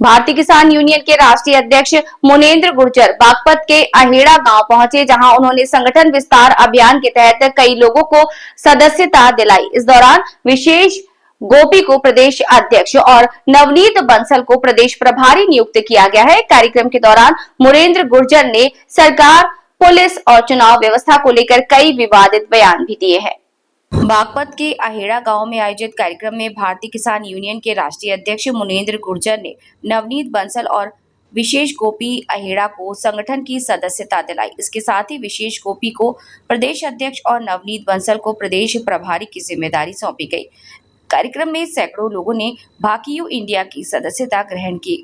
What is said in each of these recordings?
भारतीय किसान यूनियन के राष्ट्रीय अध्यक्ष मुनेंद्र गुर्जर बागपत के अहेड़ा गांव पहुंचे, जहां उन्होंने संगठन विस्तार अभियान के तहत कई लोगों को सदस्यता दिलाई। इस दौरान विशेष गोपी को प्रदेश अध्यक्ष और नवनीत बंसल को प्रदेश प्रभारी नियुक्त किया गया है। कार्यक्रम के दौरान मुनेंद्र गुर्जर ने सरकार, पुलिस और चुनाव व्यवस्था को लेकर कई विवादित बयान भी दिए हैं। बागपत के अहेड़ा गांव में आयोजित कार्यक्रम में भारतीय किसान यूनियन के राष्ट्रीय अध्यक्ष मुनेंद्र गुर्जर ने नवनीत बंसल और विशेष गोपी अहेड़ा को संगठन की सदस्यता दिलाई। इसके साथ ही विशेष गोपी को प्रदेश अध्यक्ष और नवनीत बंसल को प्रदेश प्रभारी की जिम्मेदारी सौंपी गई। कार्यक्रम में सैकड़ों लोगों ने भाकियू इंडिया की सदस्यता ग्रहण की,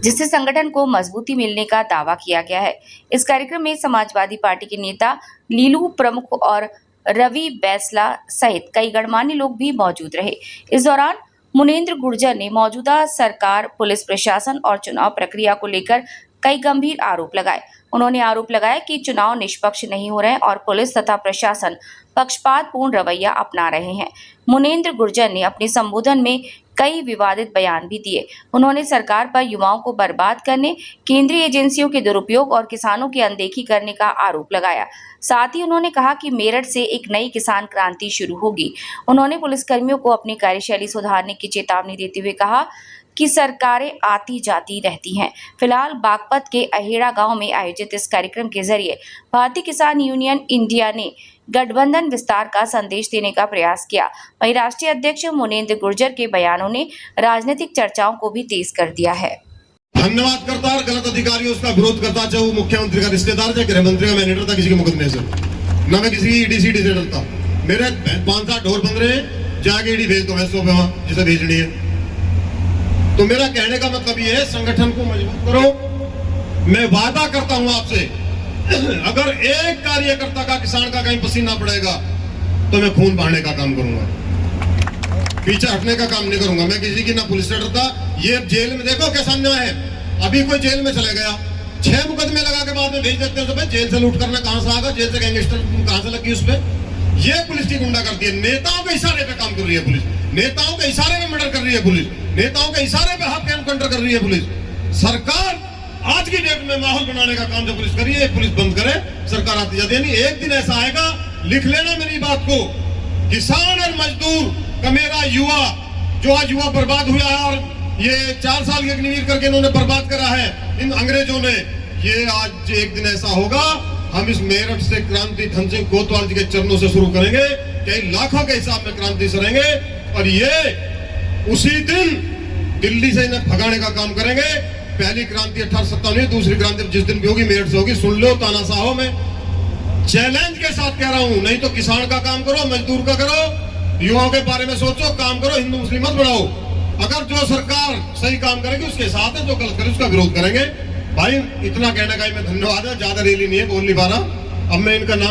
जिससे संगठन को मजबूती मिलने का दावा किया गया है। इस कार्यक्रम में समाजवादी पार्टी के नेता लीलू प्रमुख और रवि बैसला सहित कई गणमान्य लोग भी मौजूद रहे। इस दौरान मुनेंद्र गुर्जर ने मौजूदा सरकार, पुलिस प्रशासन और चुनाव प्रक्रिया को लेकर कई गंभीर आरोप लगाए। उन्होंने आरोप लगाया कि चुनाव निष्पक्ष नहीं हो रहे और पुलिस तथा प्रशासन पक्षपातपूर्ण रवैया अपना रहे हैं। मुनेंद्र गुर्जर ने अपने संबोधन में कई विवादित बयान भी दिए। उन्होंने सरकार पर युवाओं को बर्बाद करने, केंद्रीय एजेंसियों के दुरुपयोग और किसानों की अनदेखी करने का आरोप लगाया। साथ ही उन्होंने कहा कि मेरठ से एक नई किसान क्रांति शुरू होगी। उन्होंने पुलिसकर्मियों को अपनी कार्यशैली सुधारने की चेतावनी देते हुए कहा कि सरकारें आती जाती रहती हैं। फिलहाल बागपत के अहेड़ा गांव में आयोजित इस कार्यक्रम के जरिए भारतीय किसान यूनियन इंडिया ने गठबंधन विस्तार का संदेश देने का प्रयास किया। वहीं राष्ट्रीय अध्यक्ष मुनेंद्र गुर्जर के बयानों ने राजनीतिक चर्चाओं को भी तेज कर दिया है। धन्यवाद करता और गलत अधिकारी उसका विरोध करता, चाहे वो मुख्यमंत्री का रिश्तेदार, चाहे गृह मंत्री का मैनेजर था, किसी के मुकदमे से न मैं किसी ईडी से डरता। मेरे 5-7 ढोर बंद रहे, जाके ईडी भेज दो भैंसों पे, वहां जिसे भेजनी है। तो मेरा कहने का मतलब ये है, संगठन को मजबूत करो। मैं वादा करता हूं आपसे, अगर एक कार्यकर्ता का, किसान का कहीं पसीना पड़ेगा तो मैं खून बहाने का काम करूंगा, पीछे हटने का काम नहीं करूंगा। मैं किसी की ना पुलिस से डरता। ये जेल में देखो कैसा अन्याय है। अभी कोई जेल में चले गया, 6 मुकदमे लगा के बाद में भेज देते हैं, तो भाई जेल से लूट करना कहां से आगा, जेल से गैंगस्टर कहां से लगी उस पर। ये पुलिस की गुंडा करती है, नेताओं के इशारे पे काम कर रही है पुलिस, नेताओं के इशारे पे मर्डर कर रही है पुलिस, नेताओं के इशारे पे हाफ एनकाउंटर कर रही है पुलिस। सरकार आज की डेट में माहौल बनाने का काम जो पुलिस करी है, पुलिस बंद करे, सरकार आती जाती है। नहीं, एक दिन ऐसा आएगा, लिख लेना मेरी बात को, किसान और मजदूर का मेरा युवा, जो आज युवा बर्बाद हुआ है और ये 4 साल के अग्निवीर करके इन्होंने बर्बाद करा है इन अंग्रेजों ने, ये आज एक दिन ऐसा होगा, हम इस मेरठ से क्रांति धन सिंह कोतवाल जी के चरणों से शुरू करेंगे, कई लाखों के हिसाब में क्रांति सरेंगे और ये उसी दिन दिल्ली से इन्हें भगाने का काम करेंगे। पहली क्रांति 1857, दूसरी क्रांति जिस दिन भी होगी मेरठ से होगी। सुन लो तानाशाह, मैं चैलेंज के साथ कह रहा हूं, नहीं तो किसान का काम करो, मजदूर का करो, युवाओं के बारे में सोचो, काम करो, हिंदू मुस्लिम मत बढ़ाओ। अगर जो सरकार सही काम करेगी उसके साथ है, जो गलत करे उसका विरोध करेंगे। भाई इतना कहने का ही मैं धन्यवाद है, ज्यादा रैली नहीं है, बोल नहीं पा रहा। अब मैं इनका नाम